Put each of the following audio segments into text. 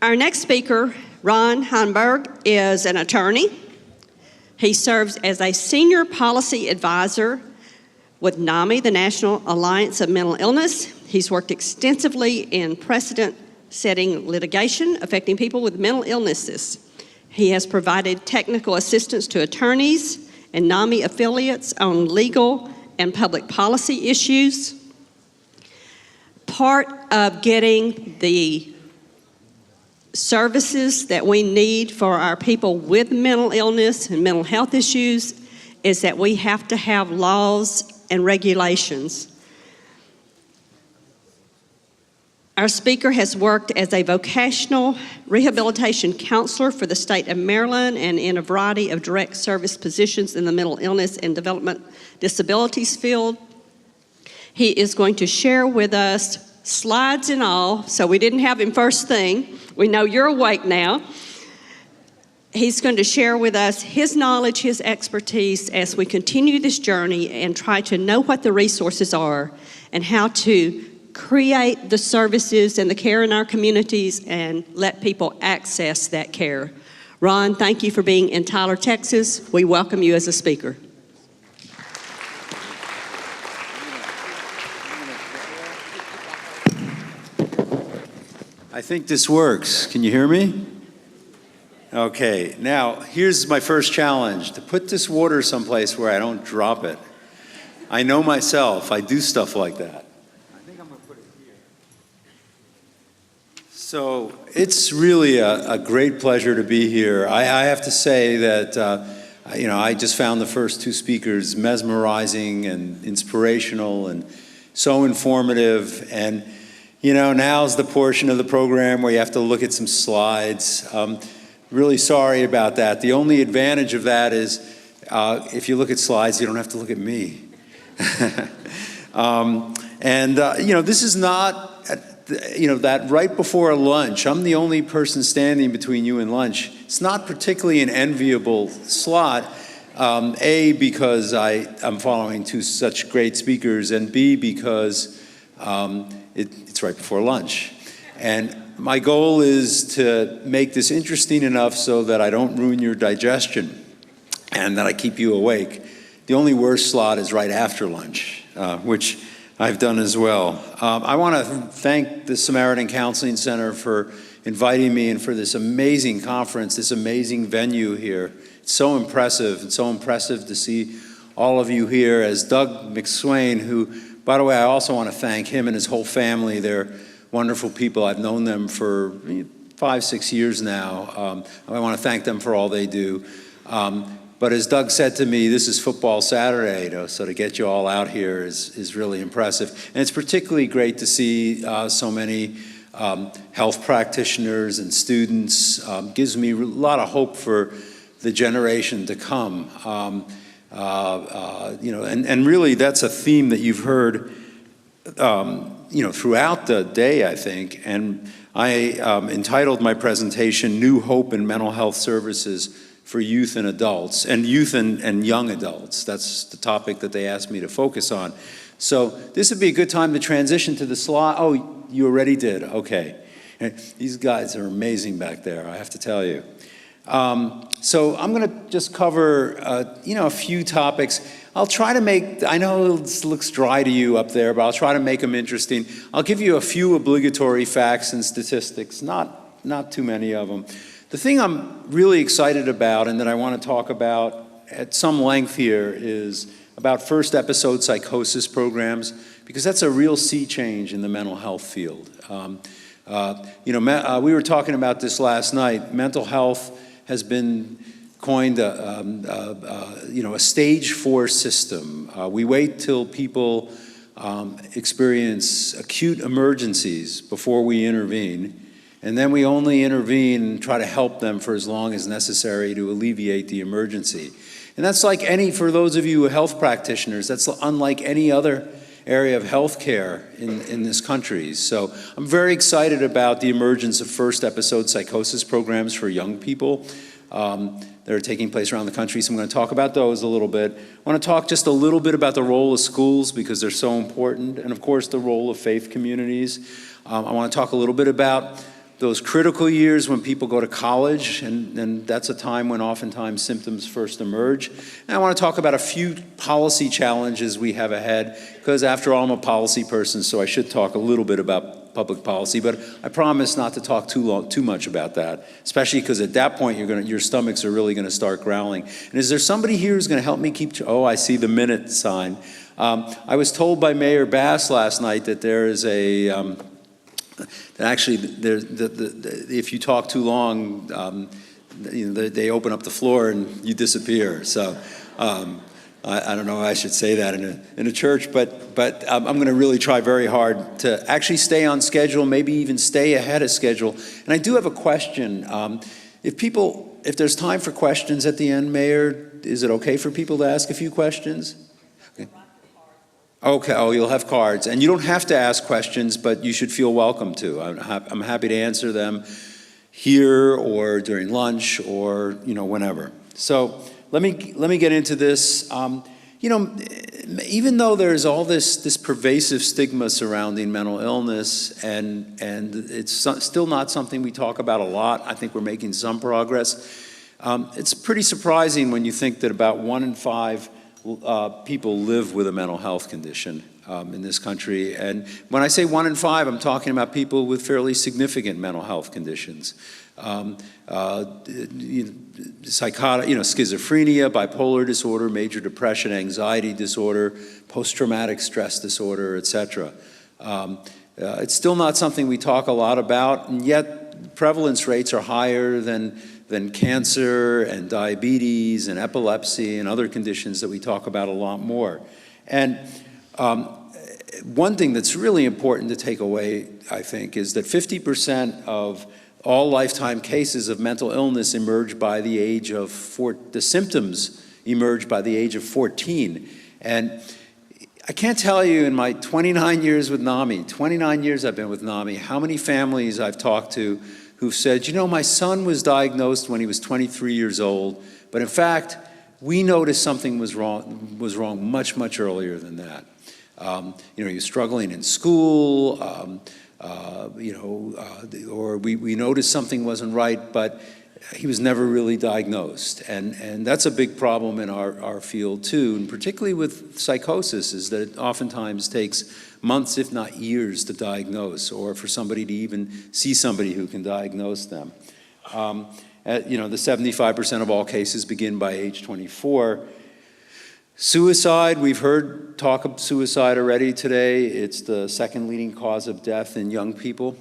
Our next speaker, Ron Honberg, is an attorney. He serves as a senior policy advisor with NAMI, the National Alliance of Mental Illness. He's worked extensively in precedent-setting litigation affecting people with mental illnesses. He has provided technical assistance to attorneys and NAMI affiliates on legal and public policy issues. Part of getting the services that we need for our people with mental illness and mental health issues is that we have to have laws and regulations. Our speaker has worked as a vocational rehabilitation counselor for the state of Maryland and in a variety of direct service positions in the mental illness and development disabilities field. He is going to share with us, slides and all, so we didn't have him first thing. We know you're awake now. He's going to share with us his knowledge, his expertise as we continue this journey and try to know what the resources are and how to create the services and the care in our communities and let people access that care. Ron, thank you for being in Tyler, Texas. We welcome you as a speaker. I think this works. Can you hear me? Okay, now here's my first challenge, to put this water someplace where I don't drop it. I know myself, I do stuff like that. I think I'm gonna put it here. So it's really a great pleasure to be here. I have to say that I just found the first two speakers mesmerizing and inspirational and so informative. And now's the portion of the program where you have to look at some slides. Really sorry about that. The only advantage of that is if you look at slides, you don't have to look at me. This is not, that right before lunch, I'm the only person standing between you and lunch. It's not particularly an enviable slot, A, because I'm following two such great speakers, and B, because it's right before lunch. And my goal is to make this interesting enough so that I don't ruin your digestion and that I keep you awake. The only worst slot is right after lunch, which I've done as well. I want to thank the Samaritan Counseling Center for inviting me and for this amazing conference, this amazing venue here. It's so impressive. It's so impressive to see all of you here. As Doug McSwain, who, by the way, I also want to thank him and his whole family. They're wonderful people. I've known them for 5-6 years now. I want to thank them for all they do. But as Doug said to me, this is Football Saturday, so to get you all out here is really impressive. And it's particularly great to see so many health practitioners and students. Gives me a lot of hope for the generation to come. And really that's a theme that you've heard throughout the day, I think. And I entitled my presentation, New Hope in Mental Health Services for Youth and Adults, and Youth and Young Adults. That's the topic that they asked me to focus on. So this would be a good time to transition to the slide. Oh, you already did, okay. These guys are amazing back there, I have to tell you. So I'm gonna just cover a few topics. I'll try to make, I know it looks dry to you up there, but I'll try to make them interesting. I'll give you a few obligatory facts and statistics, not too many of them. The thing I'm really excited about and that I want to talk about at some length here is about first episode psychosis programs, because that's a real sea change in the mental health field. We were talking about this last night. Mental health has been coined a stage 4 system. We wait till people experience acute emergencies before we intervene, and then we only intervene and try to help them for as long as necessary to alleviate the emergency. And that's like for those of you who are health practitioners, that's unlike any other area of healthcare in this country. So I'm very excited about the emergence of first episode psychosis programs for young people that are taking place around the country. So I'm going to talk about those a little bit. I want to talk just a little bit about the role of schools because they're so important, and of course the role of faith communities. I want to talk a little bit about those critical years when people go to college, and that's a time when oftentimes symptoms first emerge. And I want to talk about a few policy challenges we have ahead, because after all, I'm a policy person, so I should talk a little bit about public policy, but I promise not to talk too much about that, especially because at that point your stomachs are really going to start growling. And is there somebody here who's going to help me keep? Oh, I see the minute sign. I was told by Mayor Bass last night that there is a actually, if you talk too long, they open up the floor and you disappear. So I don't know if I should say that in a church, but I'm going to really try very hard to actually stay on schedule, maybe even stay ahead of schedule. And I do have a question. If there's time for questions at the end, Mayor, is it okay for people to ask a few questions? Okay, oh, you'll have cards. And you don't have to ask questions, but you should feel welcome to. I'm happy to answer them here or during lunch or, whenever. So let me get into this. Even though there's all this pervasive stigma surrounding mental illness, and it's still not something we talk about a lot, I think we're making some progress. It's pretty surprising when you think that about 1 in 5 people live with a mental health condition in this country. And when I say 1 in 5, I'm talking about people with fairly significant mental health conditions. Schizophrenia, bipolar disorder, major depression, anxiety disorder, post-traumatic stress disorder, etc. It's still not something we talk a lot about, and yet prevalence rates are higher than cancer and diabetes and epilepsy and other conditions that we talk about a lot more. And one thing that's really important to take away, I think, is that 50% of all lifetime cases of mental illness emerge by the age of the symptoms emerge by the age of 14. And I can't tell you in my 29 years with NAMI, 29 years I've been with NAMI, how many families I've talked to who've said, my son was diagnosed when he was 23 years old, but in fact, we noticed something was wrong much, much earlier than that. He was struggling in school, or we noticed something wasn't right, but he was never really diagnosed. And that's a big problem in our field too, and particularly with psychosis, is that it oftentimes takes months, if not years, to diagnose, or for somebody to even see somebody who can diagnose them. The 75% of all cases begin by age 24. Suicide, we've heard talk of suicide already today. It's the second leading cause of death in young people.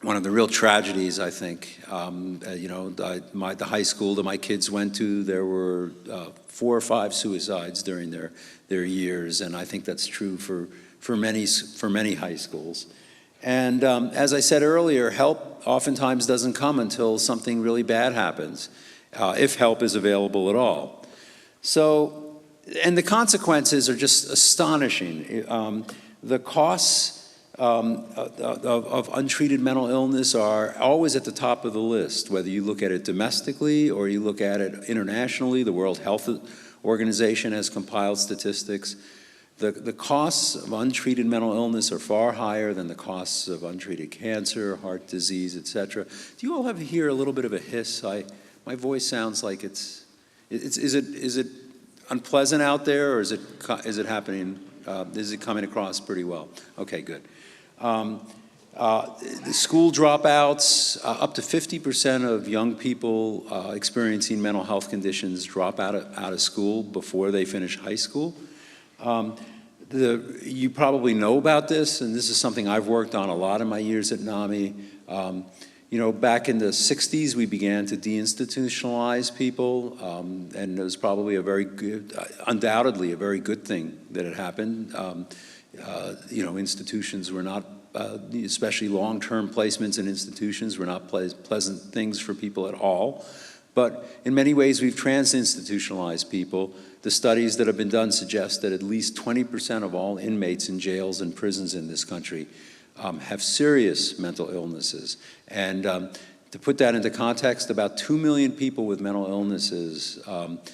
One of the real tragedies, I think. The high school that my kids went to, there were 4 or 5 suicides during their years, and I think that's true for many high schools. And as I said earlier, help oftentimes doesn't come until something really bad happens, if help is available at all. So, and the consequences are just astonishing. The costs of untreated mental illness are always at the top of the list, whether you look at it domestically or you look at it internationally. The World Health Organization has compiled statistics. The costs of untreated mental illness are far higher than the costs of untreated cancer, heart disease, etc. Do you all have here a little bit of a hiss? My voice sounds like is it unpleasant out there, or is it happening? Is it coming across pretty well? Okay, good. The school dropouts, up to 50% of young people experiencing mental health conditions drop out of school before they finish high school. You probably know about this, and this is something I've worked on a lot in my years at NAMI. Back in the 60s, we began to deinstitutionalize people, and it was probably undoubtedly a very good thing that it happened. Institutions were not, especially long-term placements in institutions, were not pleasant things for people at all. But in many ways, we've trans-institutionalized people. The studies that have been done suggest that at least 20% of all inmates in jails and prisons in this country have serious mental illnesses. And to put that into context, about 2 million people with mental illnesses,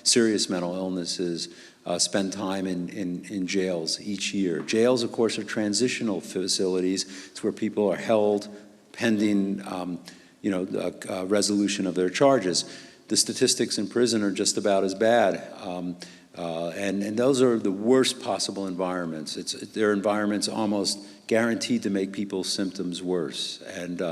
serious mental illnesses, spend time in jails each year. Jails, of course, are transitional facilities. It's where people are held pending resolution of their charges. The statistics in prison are just about as bad. And those are the worst possible environments. They're environments almost guaranteed to make people's symptoms worse and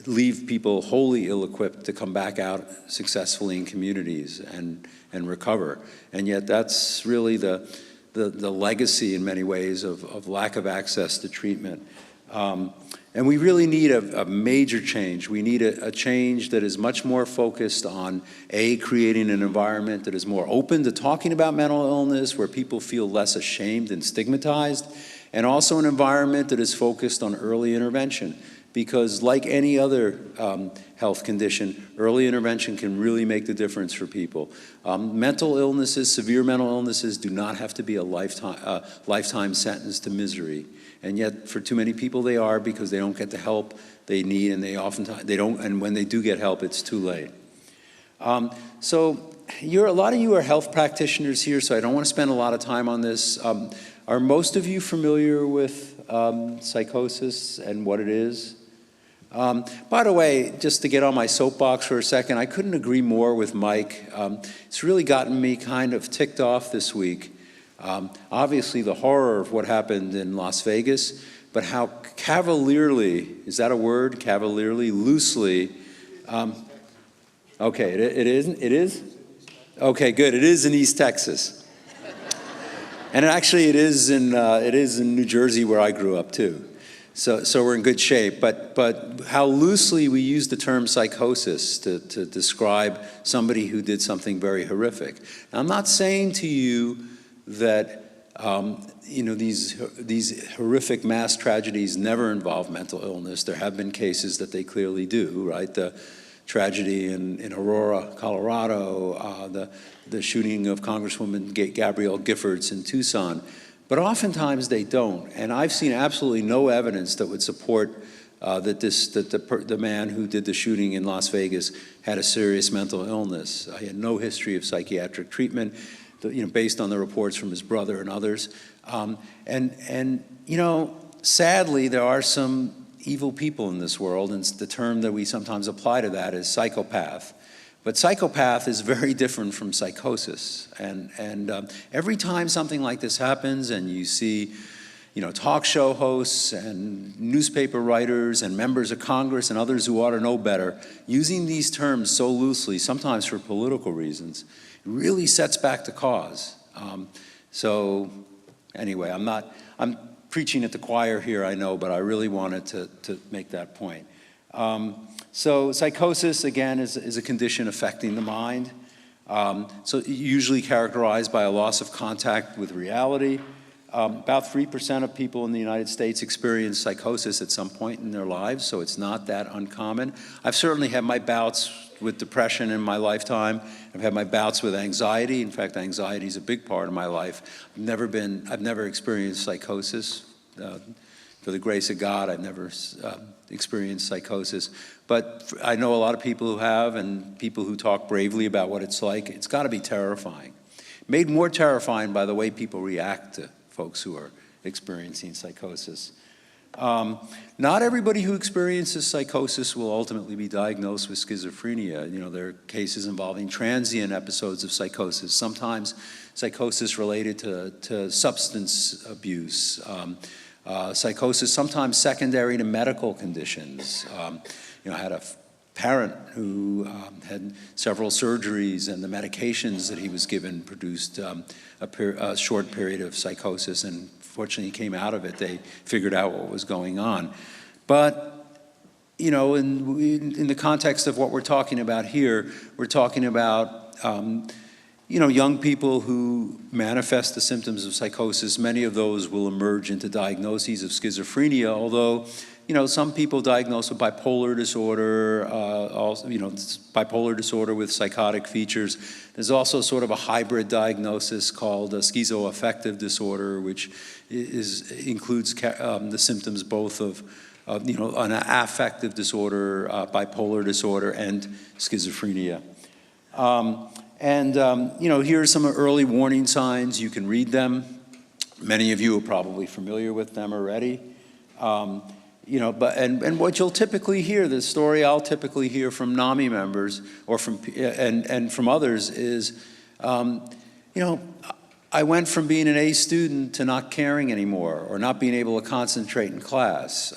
leave people wholly ill-equipped to come back out successfully in communities and recover. And yet that's really the legacy in many ways of lack of access to treatment. And we really need a major change. We need a change that is much more focused on, creating an environment that is more open to talking about mental illness, where people feel less ashamed and stigmatized, and also an environment that is focused on early intervention. Because like any other health condition, early intervention can really make the difference for people. Mental illnesses, severe mental illnesses, do not have to be a lifetime sentence to misery. And yet, for too many people, they are, because they don't get the help they need, and and when they do get help, it's too late. So a lot of you are health practitioners here, so I don't want to spend a lot of time on this. Are most of you familiar with psychosis and what it is? By the way, just to get on my soapbox for a second, I couldn't agree more with Mike. It's really gotten me kind of ticked off this week. Obviously the horror of what happened in Las Vegas, but how cavalierly, is that a word? Cavalierly, loosely. Okay, it is? Okay, good. It is in East Texas. And actually it is in New Jersey, where I grew up too. So we're in good shape, but how loosely we use the term psychosis to describe somebody who did something very horrific. Now, I'm not saying to you that these horrific mass tragedies never involve mental illness. There have been cases that they clearly do, right? The tragedy in Aurora, Colorado, the shooting of Congresswoman Gabrielle Giffords in Tucson. But oftentimes they don't, and I've seen absolutely no evidence that would support that the man who did the shooting in Las Vegas had a serious mental illness. He had no history of psychiatric treatment, based on the reports from his brother and others. Sadly, there are some evil people in this world, and the term that we sometimes apply to that is psychopath. But psychopath is very different from psychosis. And every time something like this happens, and you see, talk show hosts and newspaper writers and members of Congress and others who ought to know better, using these terms so loosely, sometimes for political reasons, it really sets back the cause. So anyway, I'm preaching at the choir here, I know, but I really wanted to make that point. So psychosis, again, is a condition affecting the mind. So usually characterized by a loss of contact with reality. About 3% of people in the United States experience psychosis at some point in their lives, so it's not that uncommon. I've certainly had my bouts with depression in my lifetime. I've had my bouts with anxiety. In fact, anxiety is a big part of my life. I've never experienced psychosis. For the grace of God, I've never experienced psychosis. But I know a lot of people who have, and people who talk bravely about what it's like. It's got to be terrifying. Made more terrifying by the way people react to folks who are experiencing psychosis. Not everybody who experiences psychosis will ultimately be diagnosed with schizophrenia. There are cases involving transient episodes of psychosis, sometimes psychosis related to substance abuse, psychosis sometimes secondary to medical conditions. I had a parent who had several surgeries, and the medications that he was given produced a short period of psychosis, and fortunately he came out of it. They figured out what was going on. But, in the context of what we're talking about here, we're talking about young people who manifest the symptoms of psychosis. Many of those will emerge into diagnoses of schizophrenia, although some people diagnosed with bipolar disorder, bipolar disorder with psychotic features. There's also sort of a hybrid diagnosis called schizoaffective disorder, which includes the symptoms both of an affective disorder, bipolar disorder, and schizophrenia. Here are some early warning signs. You can read them. Many of you are probably familiar with them already. and what you'll typically hear, the story I'll typically hear from NAMI members or and from others is, I went from being an A student to not caring anymore or not being able to concentrate in class.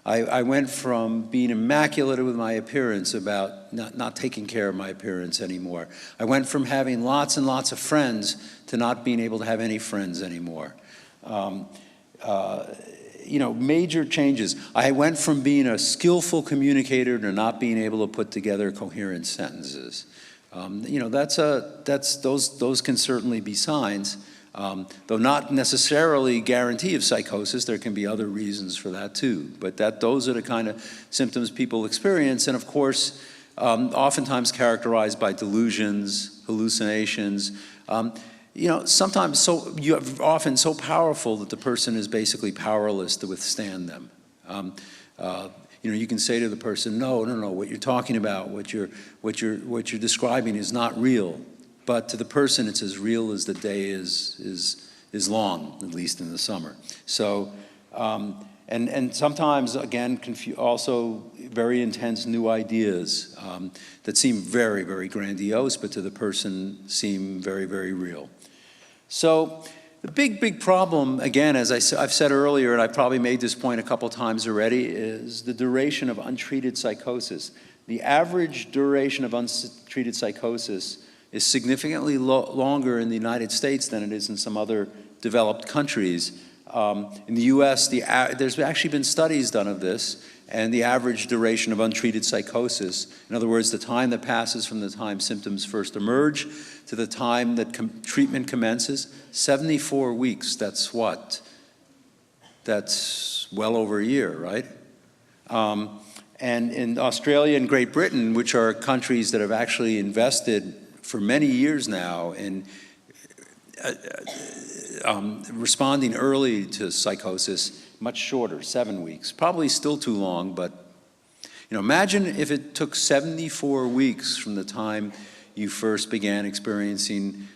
I went from being immaculate with my appearance about not taking care of my appearance anymore. I went from having lots and lots of friends to not being able to have any friends anymore. Major changes. I went from being a skillful communicator to not being able to put together coherent sentences. Those can certainly be signs, though not necessarily guarantee of psychosis. There can be other reasons for that too. But those are the kind of symptoms people experience, and of course, oftentimes characterized by delusions, hallucinations. Sometimes often so powerful that the person is basically powerless to withstand them. You can say to the person, no, what you're talking about, what you're describing is not real. But to the person, it's as real as the day is long, at least in the summer. So, and sometimes, again, also very intense new ideas that seem very, very grandiose, but to the person seem very, very real. So the big problem, again, as I've said earlier, and I've probably made this point a couple times already, is the duration of untreated psychosis. The average duration of untreated psychosis is significantly longer in the United States than it is in some other developed countries. In the US, there's actually been studies done of this, and the average duration of untreated psychosis, in other words, the time that passes from the time symptoms first emerge to the time that treatment commences, 74 weeks. That's what? That's well over a year, right? And in Australia and Great Britain, which are countries that have actually invested for many years now in responding early to psychosis, much shorter, 7 weeks. Probably still too long, but imagine if it took 74 weeks from the time you first began experiencing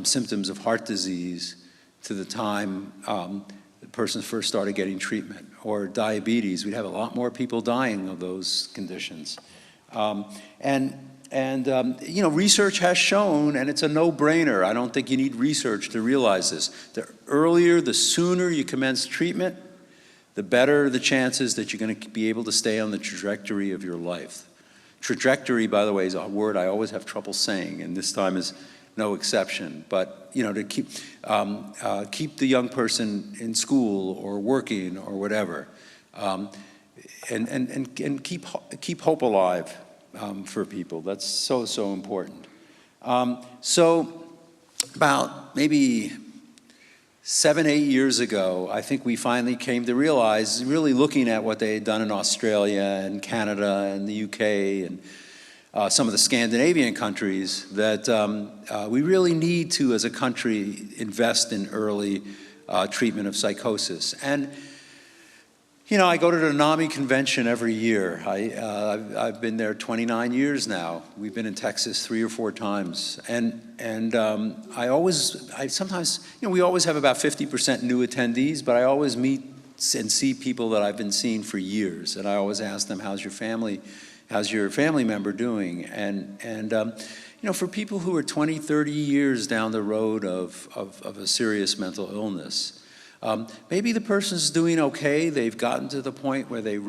symptoms of heart disease to the time the person first started getting treatment, or diabetes. We'd have a lot more people dying of those conditions. Research has shown, and it's a no-brainer, I don't think you need research to realize this, the earlier, the sooner you commence treatment, the better the chances that you're going to be able to stay on the trajectory of your life. Trajectory, by the way, is a word I always have trouble saying, and this time is no exception. But to keep the young person in school or working or whatever, and keep hope alive for people. That's so important. So about maybe 7-8 years ago, I think we finally came to realize, really looking at what they had done in Australia and Canada and the UK and some of the Scandinavian countries, that we really need to, as a country, invest in early treatment of psychosis. And I go to the NAMI convention every year. I've been there 29 years now. We've been in Texas 3 or 4 times. And sometimes, we always have about 50% new attendees, but I always meet and see people that I've been seeing for years. And I always ask them, how's your family member doing? And for people who are 20, 30 years down the road of a serious mental illness, maybe the person's doing okay. They've gotten to the point where they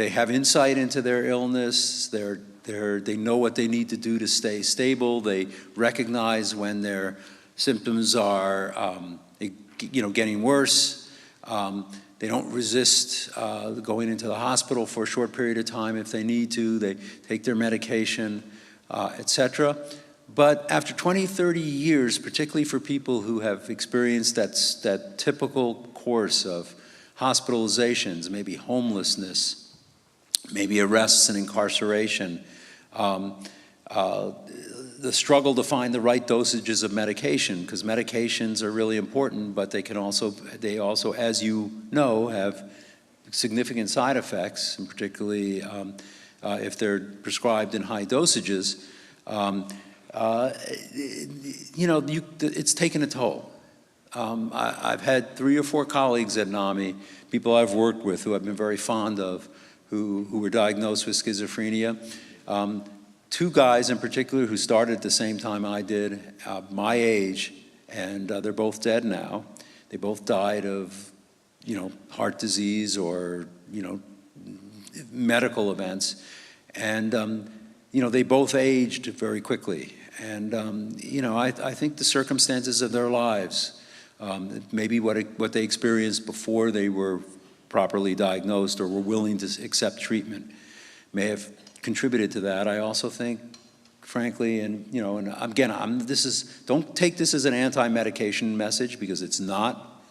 have insight into their illness. They know what they need to do to stay stable. They recognize when their symptoms are, getting worse. They don't resist going into the hospital for a short period of time if they need to. They take their medication, etc. But after 20, 30 years, particularly for people who have experienced that typical course of hospitalizations, maybe homelessness, maybe arrests and incarceration, the struggle to find the right dosages of medication, because medications are really important, but they also, as you know, have significant side effects, and particularly if they're prescribed in high dosages. It's taken a toll. I've had 3 or 4 colleagues at NAMI, people I've worked with who I've been very fond of, who were diagnosed with schizophrenia. 2 guys in particular who started at the same time I did, my age, and they're both dead now. They both died of, heart disease or, medical events. And, they both aged very quickly. And, I think the circumstances of their lives, maybe what they experienced before they were properly diagnosed or were willing to accept treatment may have contributed to that. I also think, frankly, and again, don't take this as an anti-medication message, because it's not,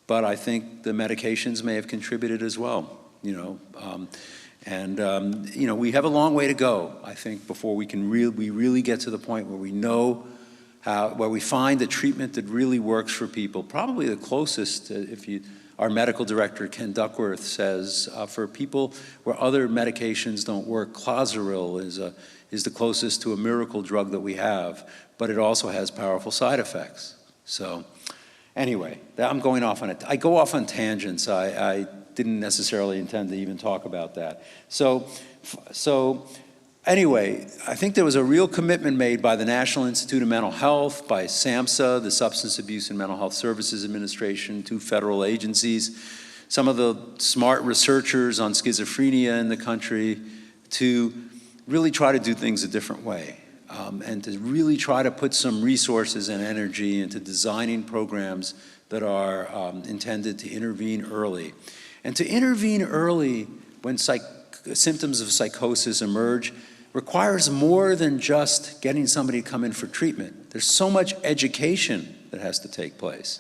but I think the medications may have contributed as well, we have a long way to go, I think, before we really get to the point where we know where we find the treatment that really works for people. Probably the closest, our medical director, Ken Duckworth, says for people where other medications don't work, Clozaril is the closest to a miracle drug that we have, but it also has powerful side effects. So anyway, I'm going off on it. I go off on tangents. I didn't necessarily intend to even talk about that. So anyway, I think there was a real commitment made by the National Institute of Mental Health, by SAMHSA, the Substance Abuse and Mental Health Services Administration, 2 federal agencies, some of the smart researchers on schizophrenia in the country, to really try to do things a different way, and to really try to put some resources and energy into designing programs that are intended to intervene early. And to intervene early when symptoms of psychosis emerge requires more than just getting somebody to come in for treatment. There's so much education that has to take place.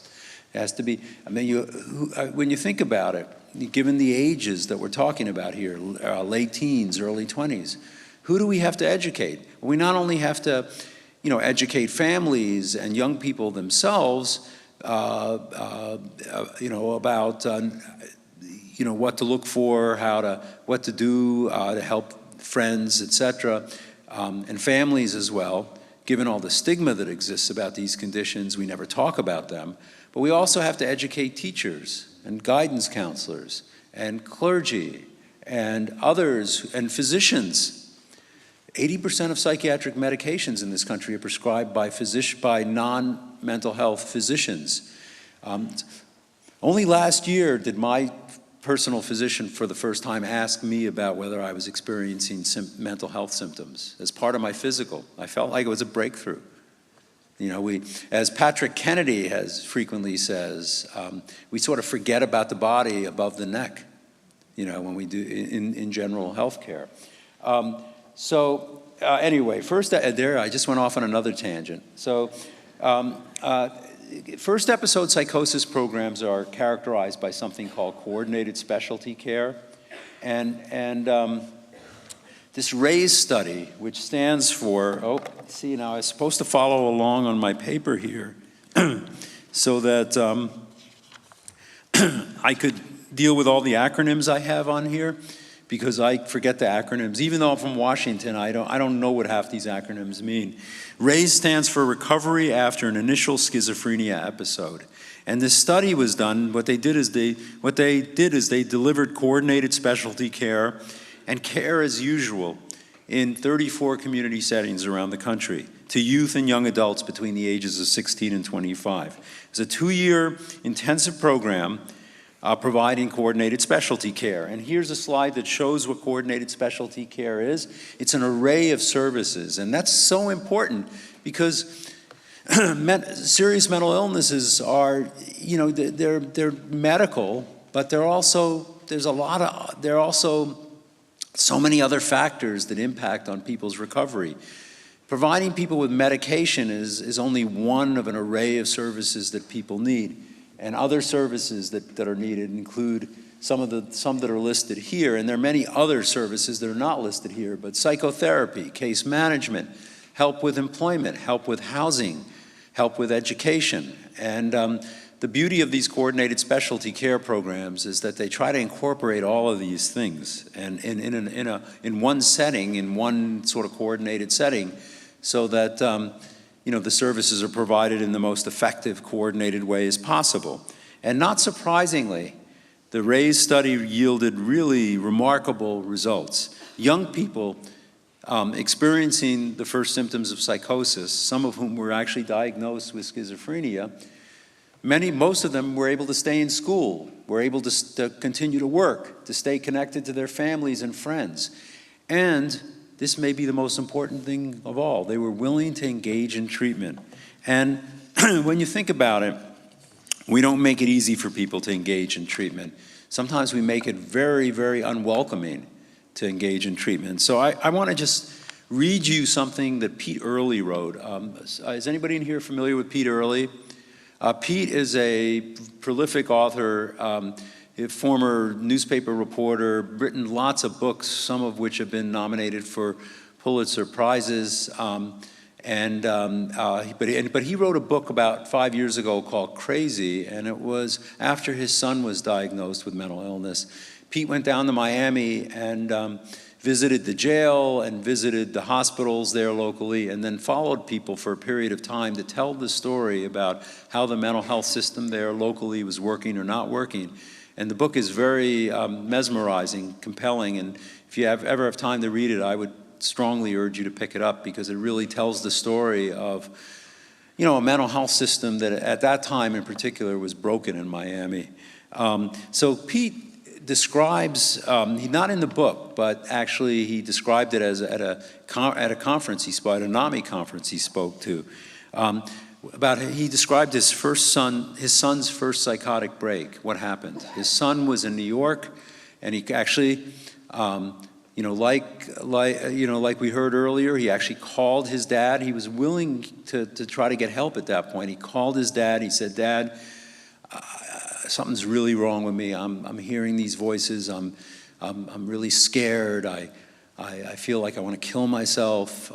It has to be, when you think about it, given the ages that we're talking about here, late teens, early 20s, who do we have to educate? We not only have to, educate families and young people themselves, about what to look for, what to do to help friends, etc., and families as well. Given all the stigma that exists about these conditions, we never talk about them. But we also have to educate teachers and guidance counselors and clergy and others and physicians. 80% of psychiatric medications in this country are prescribed by non-mental health physicians. Only last year did my personal physician for the first time ask me about whether I was experiencing mental health symptoms as part of my physical. I felt like it was a breakthrough. As Patrick Kennedy has frequently says, we sort of forget about the body above the neck, when we do in general health care. Anyway, first there, I just went off on another tangent. First episode psychosis programs are characterized by something called coordinated specialty care. And this RAISE study, which stands for, now I was supposed to follow along on my paper here so that I could deal with all the acronyms I have on here, because I forget the acronyms. Even though I'm from Washington, I don't know what half these acronyms mean. RAISE stands for Recovery After an Initial Schizophrenia Episode. And this study was done, what they did is they delivered coordinated specialty care and care as usual in 34 community settings around the country to youth and young adults between the ages of 16 and 25. It's a 2-year intensive program providing coordinated specialty care. And here's a slide that shows what coordinated specialty care is. It's an array of services, and that's so important because serious mental illnesses are, they're medical, but there are also so many other factors that impact on people's recovery. Providing people with medication is only one of an array of services that people need. And other services that are needed include some that are listed here, and there are many other services that are not listed here, but psychotherapy, case management, help with employment, help with housing, help with education. And the beauty of these coordinated specialty care programs is that they try to incorporate all of these things and in one setting, in one sort of coordinated setting, so that the services are provided in the most effective, coordinated way as possible. And not surprisingly, the RAISE study yielded really remarkable results. Young people experiencing the first symptoms of psychosis, some of whom were actually diagnosed with schizophrenia, most of them were able to stay in school, were able to continue to work, to stay connected to their families and friends. And this may be the most important thing of all, they were willing to engage in treatment. And when you think about it, we don't make it easy for people to engage in treatment. Sometimes we make it very, very unwelcoming to engage in treatment. So I want to just read you something that Pete Early wrote. Is anybody in here familiar with Pete Early? Pete is a prolific author, a former newspaper reporter, written lots of books, some of which have been nominated for Pulitzer Prizes. But he wrote a book about 5 years ago called Crazy, and it was after his son was diagnosed with mental illness. Pete went down to Miami and visited the jail and visited the hospitals there locally, and then followed people for a period of time to tell the story about how the mental health system there locally was working or not working. And the book is very mesmerizing, compelling, and if you ever have time to read it, I would strongly urge you to pick it up, because it really tells the story of, a mental health system that at that time in particular was broken in Miami. So Pete describes, not in the book, but actually he described it as at a conference he spoke, at a NAMI conference he spoke to, he described his son's first psychotic break. What happened? His son was in New York, and he actually, like we heard earlier, he actually called his dad. He was willing to try to get help at that point. He called his dad. He said, "Dad, something's really wrong with me. I'm hearing these voices. I'm really scared. I feel like I want to kill myself.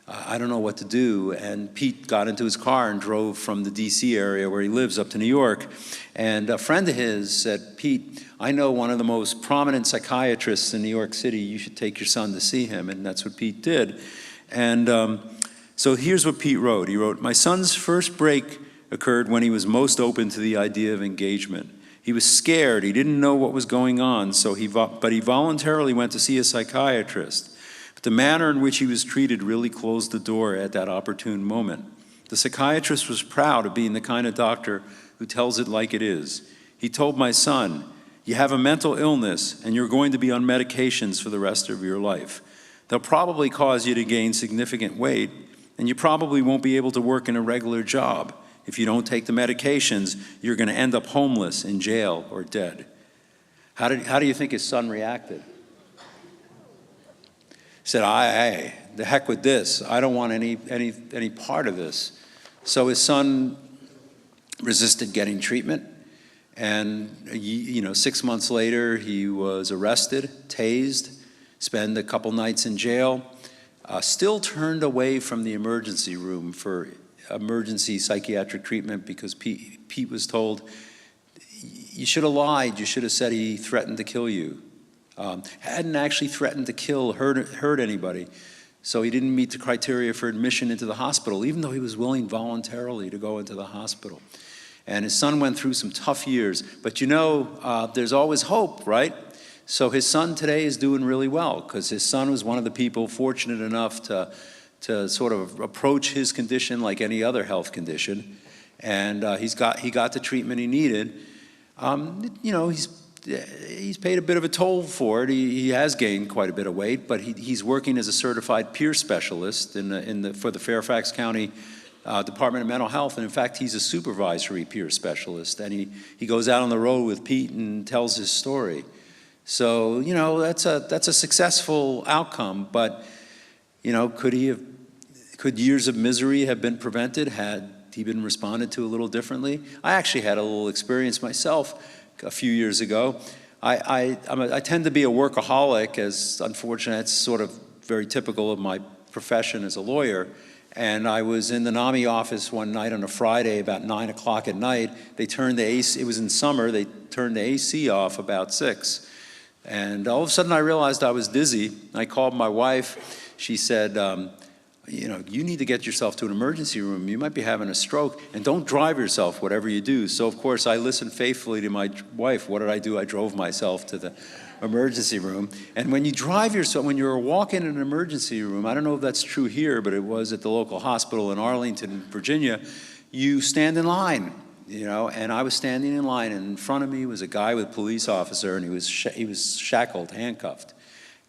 I don't know what to do." And Pete got into his car and drove from the DC area where he lives up to New York. And a friend of his said, "Pete, I know one of the most prominent psychiatrists in New York City. You should take your son to see him." And that's what Pete did. And so here's what Pete wrote. He wrote, "My son's first break occurred when he was most open to the idea of engagement. He was scared. He didn't know what was going on, but he voluntarily went to see a psychiatrist. But the manner in which he was treated really closed the door at that opportune moment. The psychiatrist was proud of being the kind of doctor who tells it like it is. He told my son, 'You have a mental illness and you're going to be on medications for the rest of your life. They'll probably cause you to gain significant weight, and you probably won't be able to work in a regular job. If you don't take the medications, you're going to end up homeless, in jail, or dead.'" How do you think his son reacted? He said, "Hey, the heck with this. I don't want any part of this." So his son resisted getting treatment, and 6 months later he was arrested, tased, spent a couple nights in jail, still turned away from the emergency room for emergency psychiatric treatment because Pete was told, "You should have lied. You should have said he threatened to kill you." Hadn't actually threatened to hurt anybody. So he didn't meet the criteria for admission into the hospital, even though he was willing voluntarily to go into the hospital. And his son went through some tough years. But there's always hope, right? So his son today is doing really well, because his son was one of the people fortunate enough to sort of approach his condition like any other health condition. And he got the treatment he needed. He's paid a bit of a toll for it. He has gained quite a bit of weight, but he's working as a certified peer specialist for the Fairfax County Department of Mental Health. And in fact, he's a supervisory peer specialist. And he goes out on the road with Pete and tells his story. So, that's a successful outcome. But, could years of misery have been prevented had he been responded to a little differently? I actually had a little experience myself a few years ago. I tend to be a workaholic, as unfortunately it's sort of very typical of my profession as a lawyer. And I was in the NAMI office one night on a Friday about 9 o'clock at night. They turned the AC, it was in summer, they turned the AC off about 6. And all of a sudden I realized I was dizzy. I called my wife. She said, you know, you need to get yourself to an emergency room. You might be having a stroke, and don't drive yourself, whatever you do. So, of course, I listened faithfully to my wife. What did I do? I drove myself to the emergency room. And when you drive yourself, when you're walking in an emergency room, I don't know if that's true here, but it was at the local hospital in Arlington, Virginia, you stand in line, you know, and I was standing in line, and in front of me was a guy with a police officer, and he was shackled, handcuffed.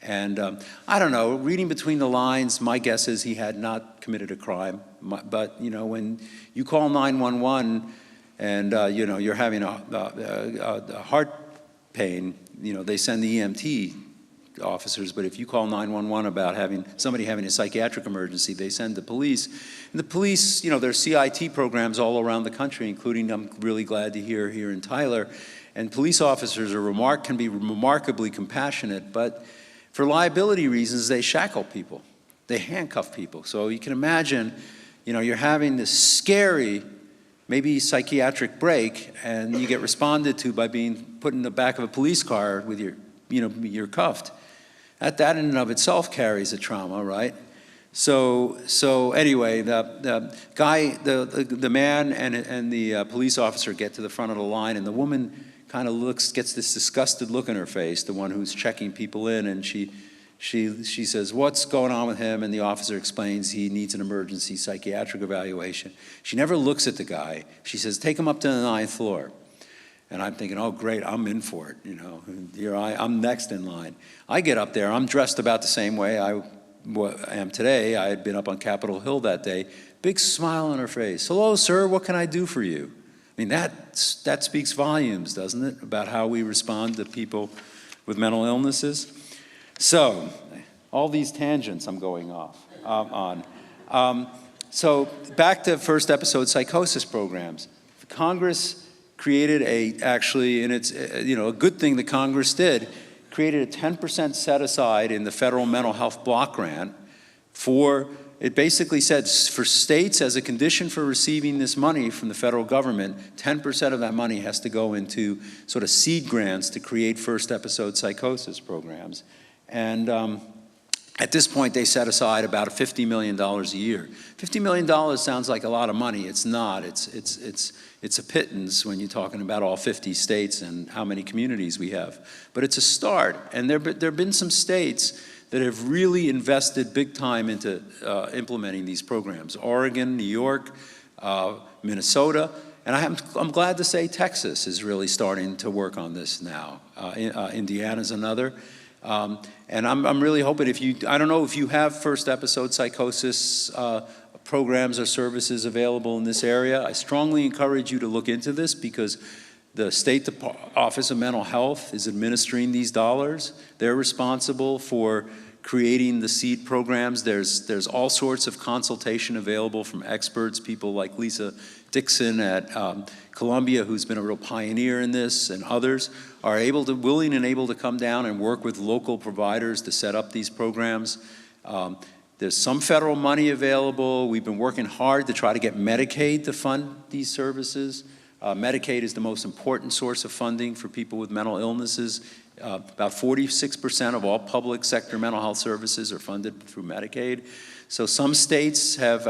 And I don't know, reading between the lines, my guess is he had not committed a crime. But, you know, when you call 911 and, you know, you're having a heart pain, you know, they send the EMT officers. But if you call 911 about somebody having a psychiatric emergency, they send the police. And the police, you know, there's CIT programs all around the country, including, I'm really glad to hear, here in Tyler. And police officers can be remarkably compassionate, but for liability reasons, they shackle people. They handcuff people. So you can imagine, you know, you're having this scary, maybe psychiatric break, and you get responded to by being put in the back of a police car with you're cuffed. That in and of itself carries a trauma, right? So anyway, the man and the police officer get to the front of the line, and the woman kind of gets this disgusted look in her face, the one who's checking people in, and she says, "What's going on with him?" And the officer explains he needs an emergency psychiatric evaluation. She never looks at the guy. She says, "Take him up to the 9th floor." And I'm thinking, oh, great, I'm in for it, you know. Here I'm next in line. I get up there. I'm dressed about the same way I am today. I had been up on Capitol Hill that day. Big smile on her face. "Hello, sir, what can I do for you?" I mean, that speaks volumes, doesn't it, about how we respond to people with mental illnesses? So, all these tangents I'm going off on. So, back to first episode psychosis programs. Congress created and it's a good thing that Congress did, created a 10% set aside in the federal mental health block grant it basically said for states, as a condition for receiving this money from the federal government, 10% of that money has to go into sort of seed grants to create first episode psychosis programs. And at this point, they set aside about $50 million a year. $50 million sounds like a lot of money. It's not. It's a pittance when you're talking about all 50 states and how many communities we have. But it's a start. And there have been some states that have really invested big time into implementing these programs. Oregon, New York, Minnesota, and I'm glad to say Texas is really starting to work on this now. Indiana's another. And I'm really hoping I don't know if you have first episode psychosis programs or services available in this area. I strongly encourage you to look into this because the State Office of Mental Health is administering these dollars. They're responsible for creating the seed programs. There's all sorts of consultation available from experts, people like Lisa Dixon at Columbia, who's been a real pioneer in this, and others are willing and able to come down and work with local providers to set up these programs. There's some federal money available. We've been working hard to try to get Medicaid to fund these services. Medicaid is the most important source of funding for people with mental illnesses. About 46% of all public sector mental health services are funded through Medicaid. So some states have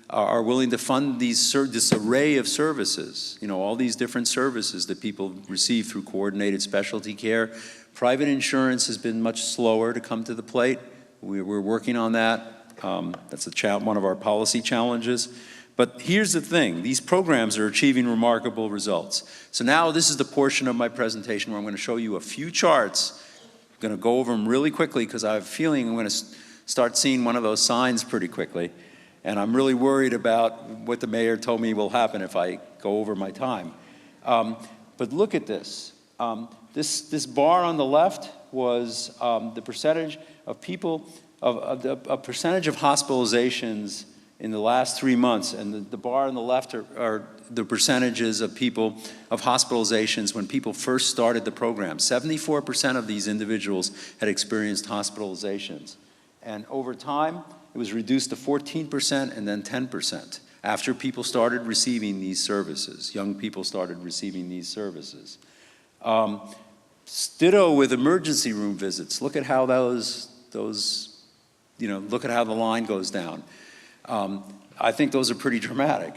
are willing to fund this array of services, all these different services that people receive through coordinated specialty care. Private insurance has been much slower to come to the plate. We're working on that. That's one of our policy challenges. But here's the thing, these programs are achieving remarkable results. So now this is the portion of my presentation where I'm going to show you a few charts. I'm going to go over them really quickly because I have a feeling I'm going to start seeing one of those signs pretty quickly. And I'm really worried about what the mayor told me will happen if I go over my time. But look at this. This bar on the left was the percentage of people, a percentage of hospitalizations in the last 3 months, and the bar on the left are the percentages of hospitalizations when people first started the program. 74% of these individuals had experienced hospitalizations. And over time, it was reduced to 14% and then 10% after people started receiving these services. Young people started receiving these services. Ditto with emergency room visits. Look at how look at how the line goes down. I think those are pretty dramatic.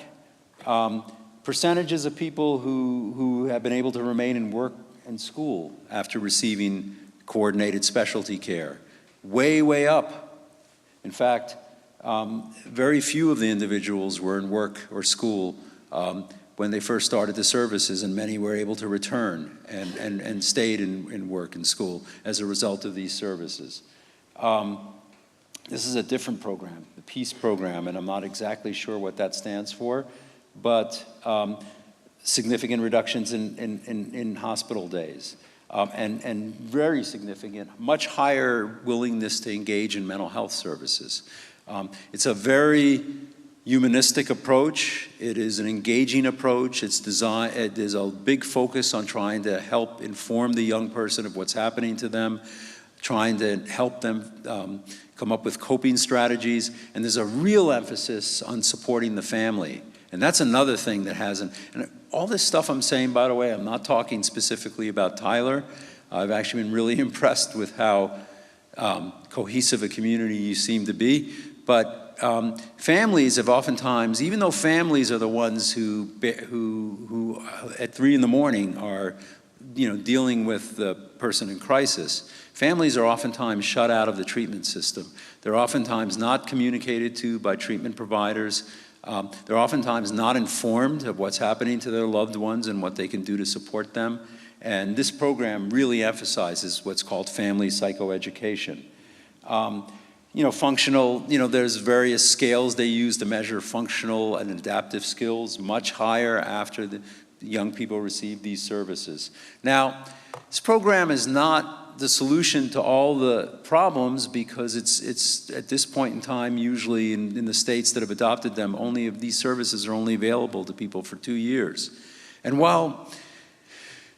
Percentages of people who have been able to remain in work and school after receiving coordinated specialty care, way, way up. In fact, very few of the individuals were in work or school when they first started the services, and many were able to return and stayed in work and school as a result of these services. This is a different program, the PEACE program, and I'm not exactly sure what that stands for, but significant reductions in hospital days, and very significant, much higher willingness to engage in mental health services. It's a very humanistic approach. It is an engaging approach. It is a big focus on trying to help inform the young person of what's happening to them, trying to help them come up with coping strategies, and there's a real emphasis on supporting the family. And that's another thing that hasn't, and all this stuff I'm saying, by the way, I'm not talking specifically about Tyler. I've actually been really impressed with how cohesive a community you seem to be. But families have oftentimes, even though families are the ones who at 3 in the morning are, dealing with the person in crisis, families are oftentimes shut out of the treatment system. They're oftentimes not communicated to by treatment providers. They're oftentimes not informed of what's happening to their loved ones and what they can do to support them. And this program really emphasizes what's called family psychoeducation. Functional, there's various scales they use to measure functional and adaptive skills, much higher after the young people receive these services. Now, this program is not the solution to all the problems, because it's at this point in time, usually in the states that have adopted them, only if these services are only available to people for 2 years. And while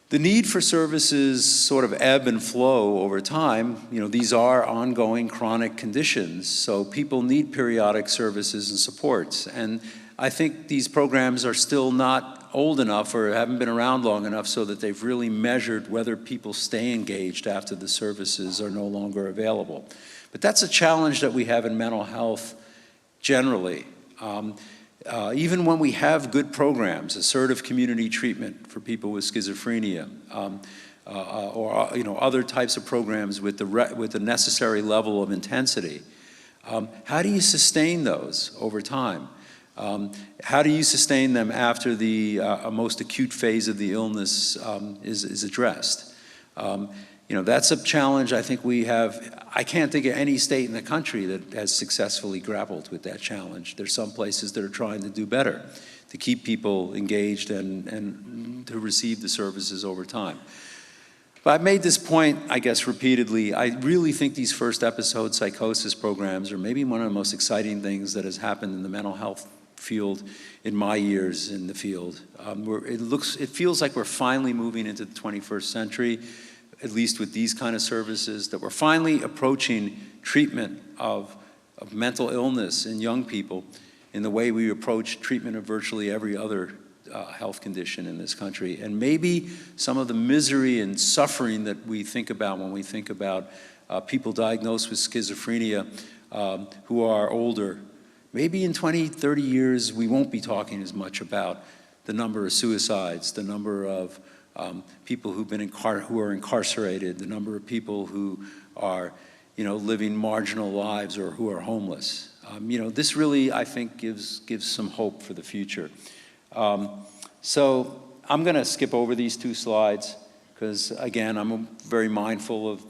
the need for services sort of ebb and flow over time, these are ongoing chronic conditions, so people need periodic services and supports. And I think these programs are still not old enough or haven't been around long enough so that they've really measured whether people stay engaged after the services are no longer available. But that's a challenge that we have in mental health generally. Even when we have good programs, assertive community treatment for people with schizophrenia, or other types of programs with the necessary level of intensity, how do you sustain those over time? How do you sustain them after the most acute phase of the illness is addressed? That's a challenge I think we have. I can't think of any state in the country that has successfully grappled with that challenge. There's some places that are trying to do better to keep people engaged and to receive the services over time. But I've made this point, I guess, repeatedly. I really think these first episode psychosis programs are maybe one of the most exciting things that has happened in the mental health field in my years in the field. It feels like we're finally moving into the 21st century, at least with these kind of services, that we're finally approaching treatment of mental illness in young people in the way we approach treatment of virtually every other health condition in this country. And maybe some of the misery and suffering that we think about when we think about people diagnosed with schizophrenia who are older, maybe in 20, 30 years, we won't be talking as much about the number of suicides, the number of people who are incarcerated, the number of people who are, living marginal lives or who are homeless. This really, I think, gives some hope for the future. So I'm going to skip over these 2 slides because, again, I'm very mindful of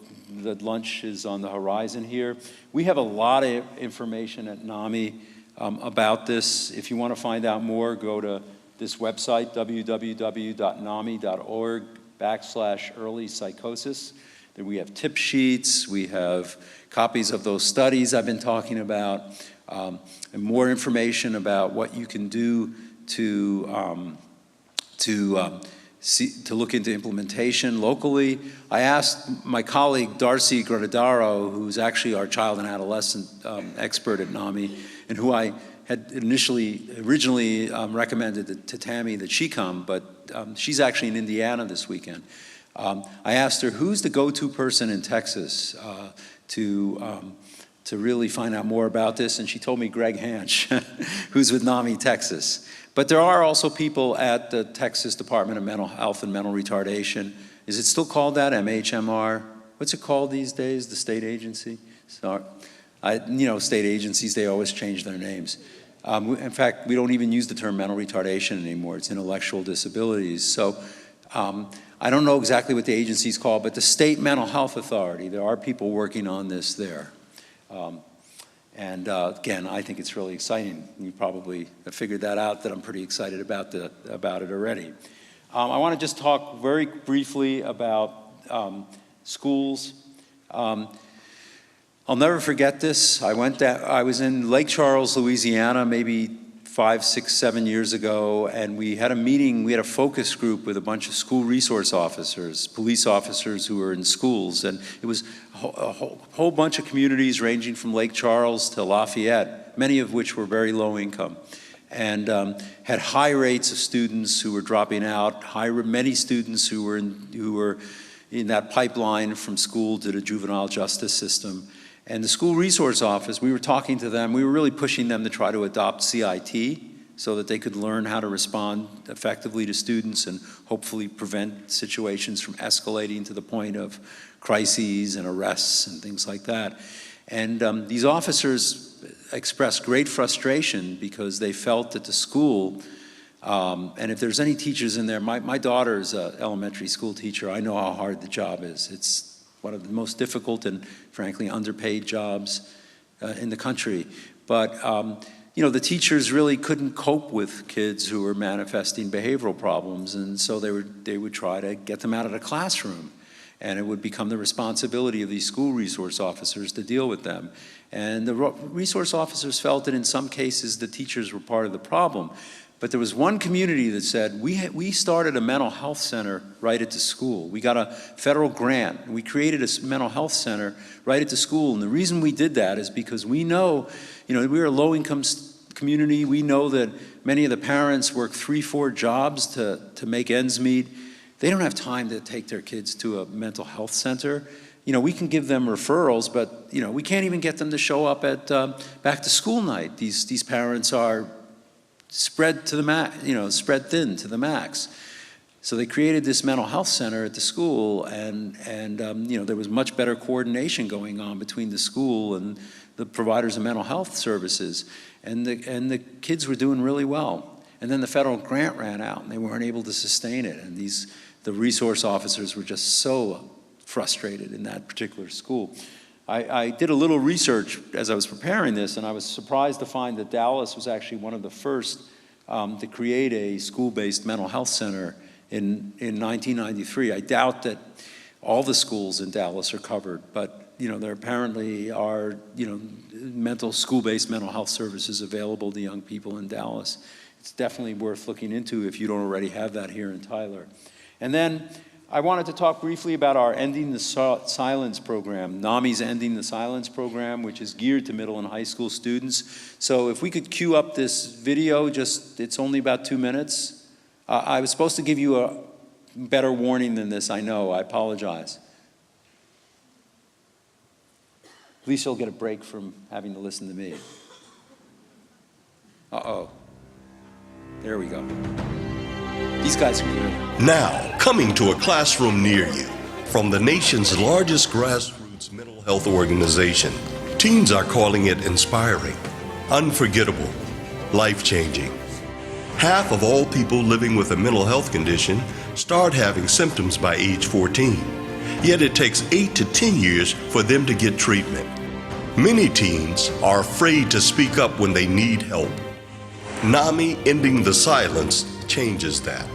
the lunch is on the horizon here. We have a lot of information at NAMI about this. If you want to find out more, go to this website, www.nami.org/early psychosis. Then we have tip sheets, we have copies of those studies I've been talking about, and more information about what you can do to look into implementation locally. I asked my colleague Darcy Gradadaro, who's actually our child and adolescent expert at NAMI, and who I had originally recommended to Tammy that she come, but she's actually in Indiana this weekend. I asked her, who's the go-to person in Texas to really find out more about this, and she told me Greg Hanch, who's with NAMI Texas. But there are also people at the Texas Department of Mental Health and Mental Retardation. Is it still called that, MHMR? What's it called these days, the state agency? So, state agencies, they always change their names. In fact, we don't even use the term mental retardation anymore. It's intellectual disabilities. So I don't know exactly what the agency's called, but the State Mental Health Authority, there are people working on this there. Again, I think it's really exciting. You probably have figured that out, that I'm pretty excited about it already. I want to just talk very briefly about schools. I'll never forget this. I was in Lake Charles, Louisiana, maybe 5, 6, 7 years ago, and we had a meeting, we had a focus group with a bunch of school resource officers, police officers who were in schools, and it was a whole bunch of communities ranging from Lake Charles to Lafayette, many of which were very low income, and had high rates of students who were dropping out, many students who were in that pipeline from school to the juvenile justice system. And the school resource office, we were talking to them, we were really pushing them to try to adopt CIT so that they could learn how to respond effectively to students and hopefully prevent situations from escalating to the point of crises and arrests and things like that. And these officers expressed great frustration because they felt that the school, and if there's any teachers in there, my daughter's an elementary school teacher. I know how hard the job is. It's one of the most difficult and frankly underpaid jobs in the country. But the teachers really couldn't cope with kids who were manifesting behavioral problems, and so they would try to get them out of the classroom. And it would become the responsibility of these school resource officers to deal with them. And the resource officers felt that in some cases the teachers were part of the problem. But there was one community that said, we started a mental health center right at the school. We got a federal grant, and we created a mental health center right at the school. And the reason we did that is because we know, we're a low-income community. We know that many of the parents work 3, 4 jobs to make ends meet. They don't have time to take their kids to a mental health center. We can give them referrals, but, we can't even get them to show up at back-to-school night. These parents are spread thin to the max. So they created this mental health center at the school, and there was much better coordination going on between the school and the providers of mental health services, and the kids were doing really well. And then the federal grant ran out, and they weren't able to sustain it, and the resource officers were just so frustrated in that particular school. I did a little research as I was preparing this, and I was surprised to find that Dallas was actually one of the first to create a school-based mental health center in 1993. I doubt that all the schools in Dallas are covered, but there apparently are school-based mental health services available to young people in Dallas. It's definitely worth looking into if you don't already have that here in Tyler. And then I wanted to talk briefly about our Ending the Silence program, NAMI's Ending the Silence program, which is geared to middle and high school students. So if we could cue up this video, it's only about 2 minutes. I was supposed to give you a better warning than this, I know, I apologize. At least you'll get a break from having to listen to me. Uh-oh. There we go. These guys are good. Now, coming to a classroom near you, from the nation's largest grassroots mental health organization, teens are calling it inspiring, unforgettable, life-changing. Half of all people living with a mental health condition start having symptoms by age 14, yet it takes 8 to 10 years for them to get treatment. Many teens are afraid to speak up when they need help. NAMI Ending the Silence changes that.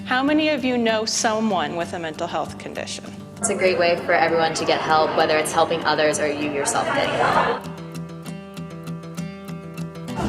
How many of you know someone with a mental health condition? It's a great way for everyone to get help, whether it's helping others or you yourself getting help.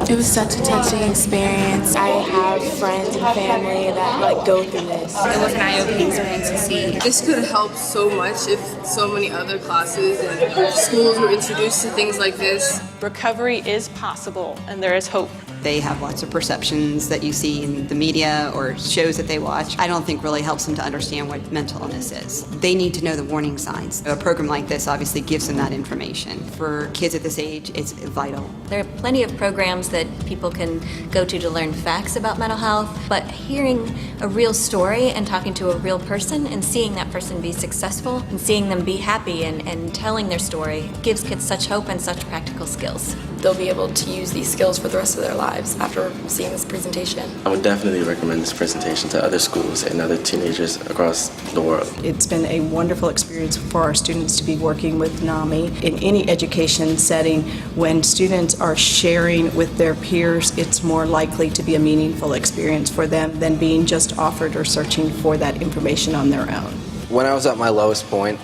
It was such a touching experience. I have friends and family that go through this. It was an eye-opening experience to see. This could help so much if so many other classes and schools were introduced to things like this. Recovery is possible, and there is hope. They have lots of perceptions that you see in the media or shows that they watch. I don't think really helps them to understand what mental illness is. They need to know the warning signs. A program like this obviously gives them that information. For kids at this age, it's vital. There are plenty of programs that people can go to learn facts about mental health, but hearing a real story and talking to a real person and seeing that person be successful and seeing them be happy and telling their story gives kids such hope and such practical skills. They'll be able to use these skills for the rest of their lives after seeing this presentation. I would definitely recommend this presentation to other schools and other teenagers across the world. It's been a wonderful experience for our students to be working with NAMI. In any education setting, when students are sharing with their peers, it's more likely to be a meaningful experience for them than being just offered or searching for that information on their own. When I was at my lowest point,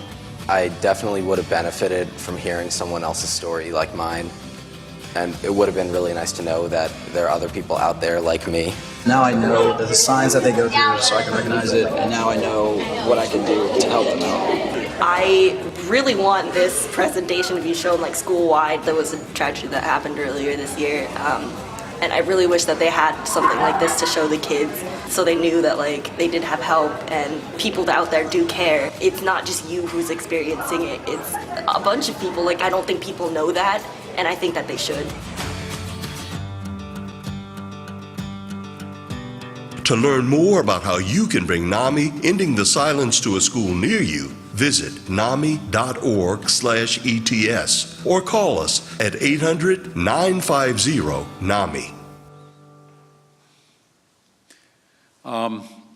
I definitely would have benefited from hearing someone else's story like mine. And it would have been really nice to know that there are other people out there like me. Now I know the signs that they go through so I can recognize it, and now I know what I can do to help them out. I really want this presentation to be shown like school-wide. There was a tragedy that happened earlier this year, and I really wish that they had something like this to show the kids so they knew that like they did have help and people out there do care. It's not just you who's experiencing it, it's a bunch of people. Like, I don't think people know that, and I think that they should. To learn more about how you can bring NAMI Ending the Silence to a school near you, visit nami.org/ETS or call us at 800-950-NAMI.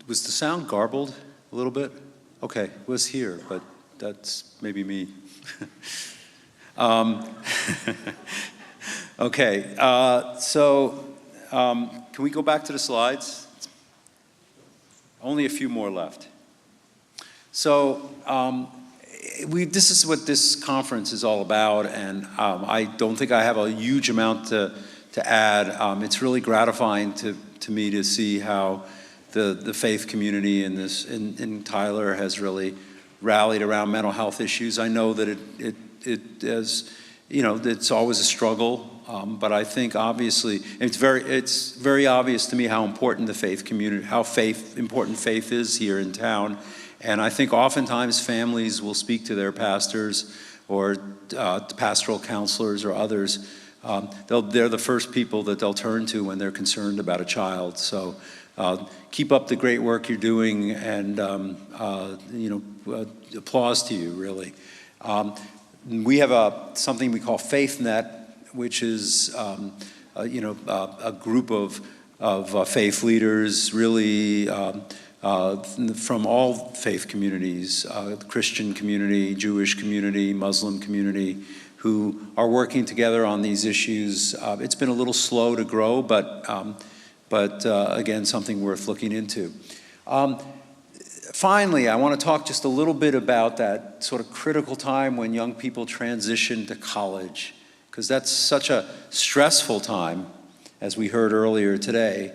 Was the sound garbled a little bit? Okay, it was here, but that's maybe me. Okay, can we go back to the slides? Only a few more left. So this is what this conference is all about, and I don't think I have a huge amount to add. It's really gratifying to me to see how the faith community in Tyler has really rallied around mental health issues. I know that it is, it's always a struggle, but I think obviously it's very obvious to me how important the faith community, important faith is here in town. And I think oftentimes families will speak to their pastors or pastoral counselors or others. They're the first people that they'll turn to when they're concerned about a child. So keep up the great work you're doing, and applause to you, really. We have something we call FaithNet, which is a group of faith leaders, really from all faith communities, the Christian community, Jewish community, Muslim community, who are working together on these issues. It's been a little slow to grow, but again, something worth looking into. Finally, I want to talk just a little bit about that sort of critical time when young people transition to college, because that's such a stressful time, as we heard earlier today.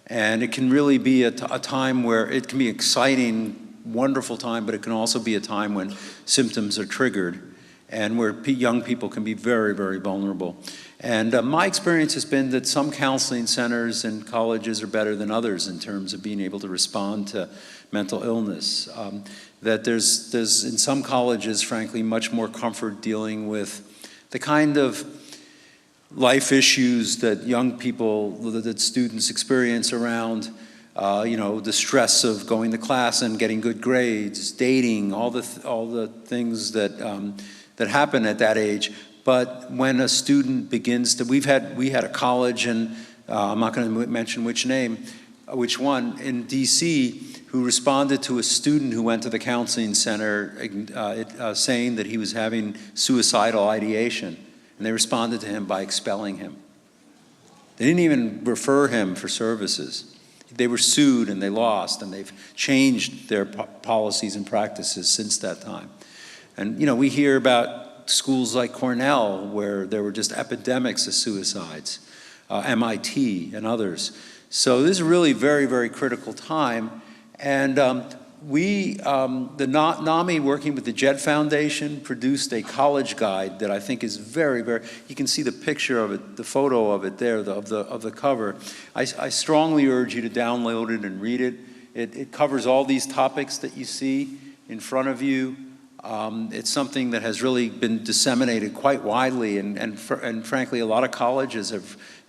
And it can really be a time where it can be exciting, wonderful time, but it can also be a time when symptoms are triggered and where young people can be very, very vulnerable. And my experience has been that some counseling centers and colleges are better than others in terms of being able to respond to mental illness. That there's in some colleges, frankly, much more comfort dealing with the kind of life issues that young people, that students experience around, the stress of going to class and getting good grades, dating, all the things that happen at that age. But when a student begins to, we had a college, and I'm not going to mention which one, in DC, who responded to a student who went to the counseling center saying that he was having suicidal ideation. And they responded to him by expelling him. They didn't even refer him for services. They were sued and they lost, and they've changed their policies and practices since that time. And we hear about schools like Cornell where there were just epidemics of suicides, MIT and others. So this is a really very, very critical time. And NAMI, working with the JET Foundation, produced a college guide that I think is very, very, you can see the picture of it, the photo of it there, of the cover. I strongly urge you to download it and read it. It covers all these topics that you see in front of you. It's something that has really been disseminated quite widely, and frankly, a lot of colleges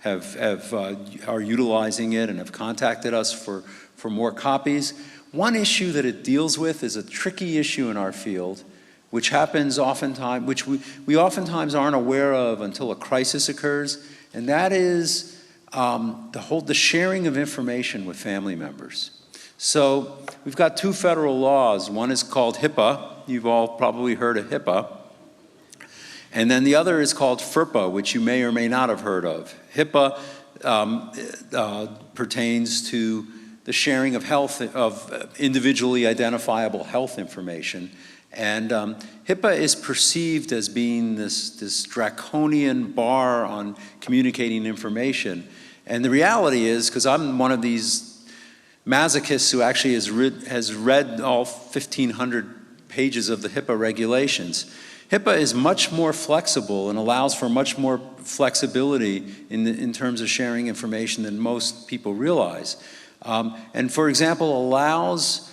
are utilizing it and have contacted us for more copies. One issue that it deals with is a tricky issue in our field, which happens oftentimes, which we oftentimes aren't aware of until a crisis occurs, and that is the sharing of information with family members. So we've got two federal laws. One is called HIPAA. You've all probably heard of HIPAA. And then the other is called FERPA, which you may or may not have heard of. HIPAA pertains to the sharing of individually identifiable health information. And HIPAA is perceived as being this draconian bar on communicating information. And the reality is, because I'm one of these masochists who actually has read all 1,500 pages of the HIPAA regulations, HIPAA is much more flexible and allows for much more flexibility in terms of sharing information than most people realize. And for example, allows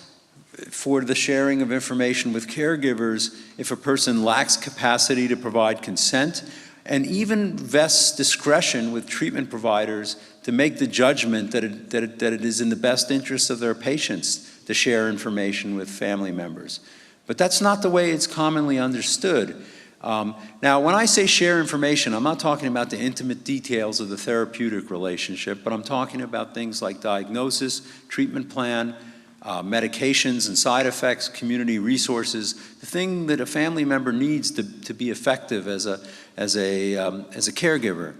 for the sharing of information with caregivers if a person lacks capacity to provide consent, and even vests discretion with treatment providers to make the judgment that it is in the best interest of their patients to share information with family members. But that's not the way it's commonly understood. Now, when I say share information, I'm not talking about the intimate details of the therapeutic relationship, but I'm talking about things like diagnosis, treatment plan, medications and side effects, community resources, the thing that a family member needs to be effective as a caregiver.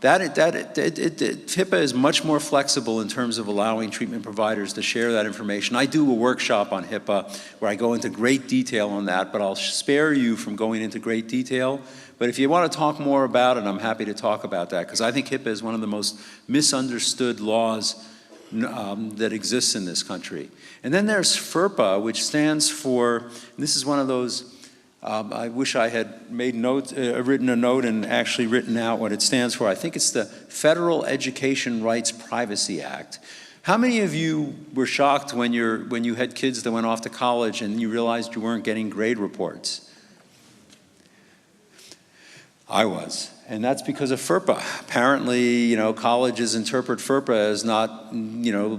HIPAA is much more flexible in terms of allowing treatment providers to share that information. I do a workshop on HIPAA where I go into great detail on that, but I'll spare you from going into great detail. But if you want to talk more about it, I'm happy to talk about that, because I think HIPAA is one of the most misunderstood laws that exists in this country. And then there's FERPA, which stands for, and this is one of those, I wish I had made written a note and actually written out what it stands for. I think it's the Federal Education Rights Privacy Act. How many of you were shocked when you had kids that went off to college and you realized you weren't getting grade reports? I was. And that's because of FERPA. Apparently, colleges interpret FERPA as not,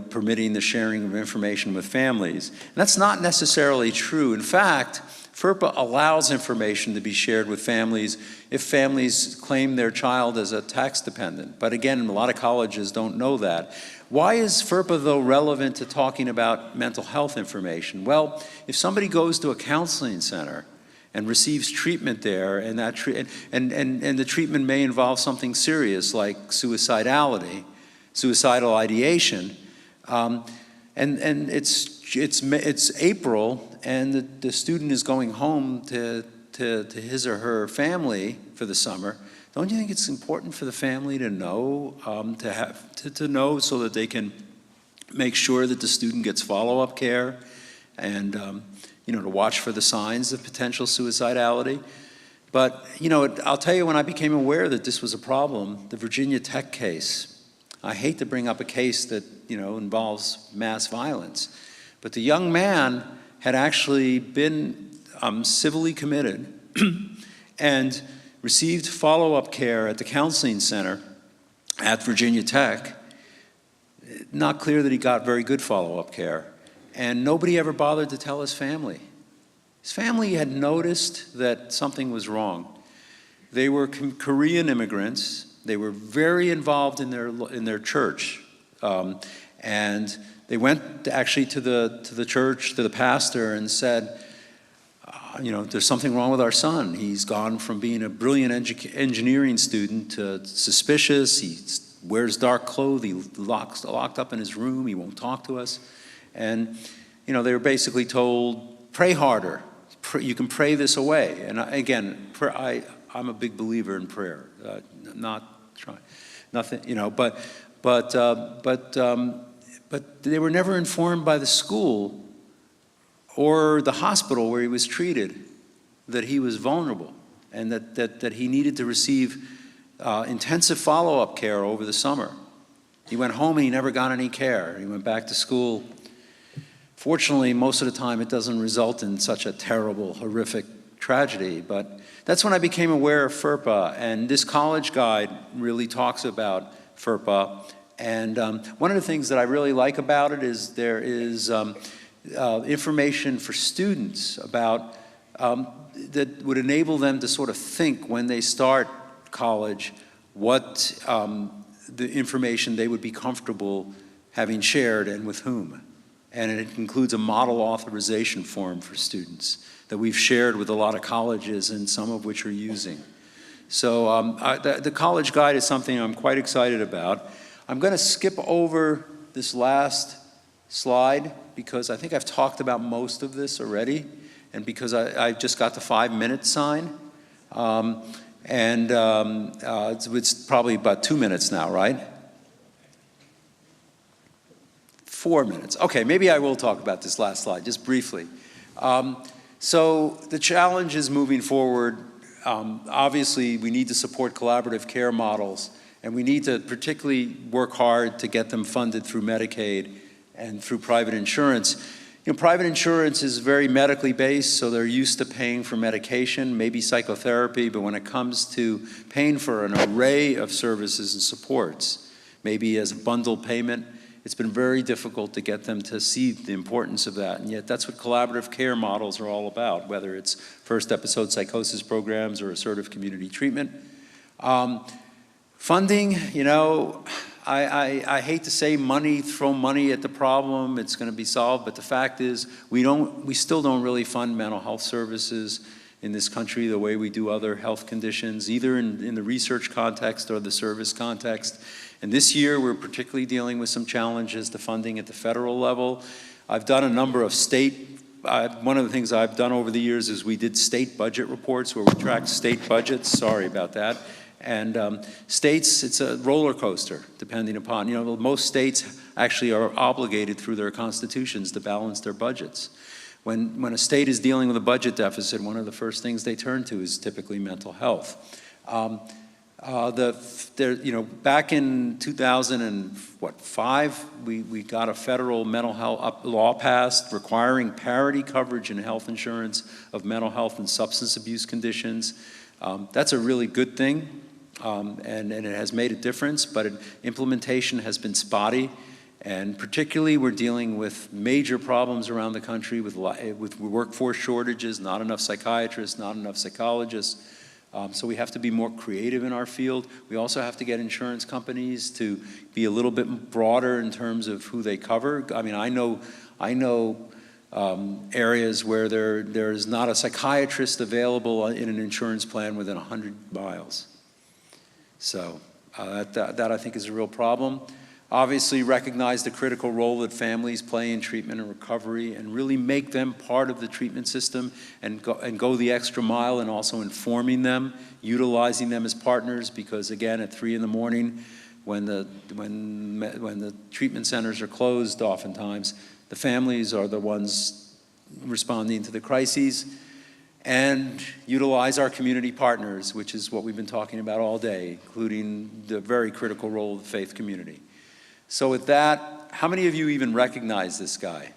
permitting the sharing of information with families. And that's not necessarily true. In fact, FERPA allows information to be shared with families if families claim their child as a tax dependent. But again, a lot of colleges don't know that. Why is FERPA, though, relevant to talking about mental health information? Well, if somebody goes to a counseling center and receives treatment there, and the treatment may involve something serious like suicidal ideation, and it's April, and the student is going home to his or her family for the summer. Don't you think it's important for the family to know, to know so that they can make sure that the student gets follow-up care, and to watch for the signs of potential suicidality? But I'll tell you, when I became aware that this was a problem, the Virginia Tech case. I hate to bring up a case that involves mass violence, but the young man had actually been civilly committed and received follow-up care at the counseling center at Virginia Tech. Not clear that he got very good follow-up care, and nobody ever bothered to tell his family. His family had noticed that something was wrong. They were Korean immigrants. They were very involved in their church, and they went actually to the church, to the pastor, and said, there's something wrong with our son. He's gone from being a brilliant engineering student to suspicious. He wears dark clothes. He's locked up in his room. He won't talk to us. And they were basically told, pray harder. You can pray this away. And again, I'm a big believer in prayer. Not trying, nothing, but they were never informed by the school or the hospital where he was treated, that he was vulnerable and that he needed to receive intensive follow-up care over the summer. He went home and he never got any care. He went back to school. Fortunately, most of the time it doesn't result in such a terrible, horrific tragedy, but that's when I became aware of FERPA, and this college guide really talks about FERPA. And one of the things that I really like about it is there is information for students about that would enable them to sort of think when they start college what the information they would be comfortable having shared and with whom. And it includes a model authorization form for students that we've shared with a lot of colleges and some of which are using. So the college guide is something I'm quite excited about. I'm going to skip over this last slide because I think I've talked about most of this already, and because I just got the 5-minute sign. It's probably about 2 minutes now, right? 4 minutes. Okay, maybe I will talk about this last slide, just briefly. So the challenge is moving forward. Obviously, we need to support collaborative care models, and we need to particularly work hard to get them funded through Medicaid and through private insurance. You know, private insurance is very medically based, so they're used to paying for medication, maybe psychotherapy, but when it comes to paying for an array of services and supports, maybe as a bundled payment, it's been very difficult to get them to see the importance of that. And yet that's what collaborative care models are all about, whether it's first episode psychosis programs or assertive community treatment. Funding, you know, I hate to say throw money at the problem, it's going to be solved, but the fact is we still don't really fund mental health services in this country the way we do other health conditions, either in the research context or the service context. And this year we're particularly dealing with some challenges to funding at the federal level. I've done a number of one of the things I've done over the years is we did state budget reports where we tracked state budgets, sorry about that. And states, it's a roller coaster, depending upon, you know, most states actually are obligated through their constitutions to balance their budgets. When a state is dealing with a budget deficit, one of the first things they turn to is typically mental health. Back in 2005, we got a federal mental health law passed requiring parity coverage in health insurance of mental health and substance abuse conditions. That's a really good thing. And it has made a difference, but implementation has been spotty, and particularly we're dealing with major problems around the country with workforce shortages, not enough psychiatrists, not enough psychologists, so we have to be more creative in our field. We also have to get insurance companies to be a little bit broader in terms of who they cover. I mean, I know areas where there is not a psychiatrist available in an insurance plan within 100 miles. So that I think is a real problem. Obviously recognize the critical role that families play in treatment and recovery, and really make them part of the treatment system and go the extra mile, and also informing them, utilizing them as partners, because again, at 3 in the morning, when the treatment centers are closed, oftentimes the families are the ones responding to the crises. And utilize our community partners, which is what we've been talking about all day, including the very critical role of the faith community. So with that, how many of you even recognize this guy?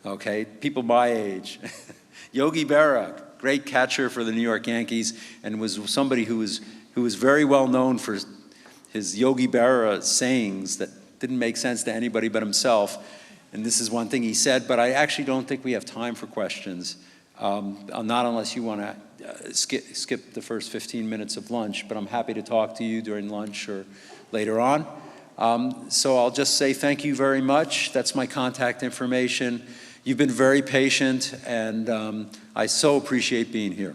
Okay, people my age. Yogi Berra, great catcher for the New York Yankees, and was somebody who was very well known for his Yogi Berra sayings that didn't make sense to anybody but himself. And this is one thing he said, but I actually don't think we have time for questions. Not unless you want to skip the first 15 minutes of lunch, but I'm happy to talk to you during lunch or later on. So I'll just say thank you very much. That's my contact information. You've been very patient, and I so appreciate being here.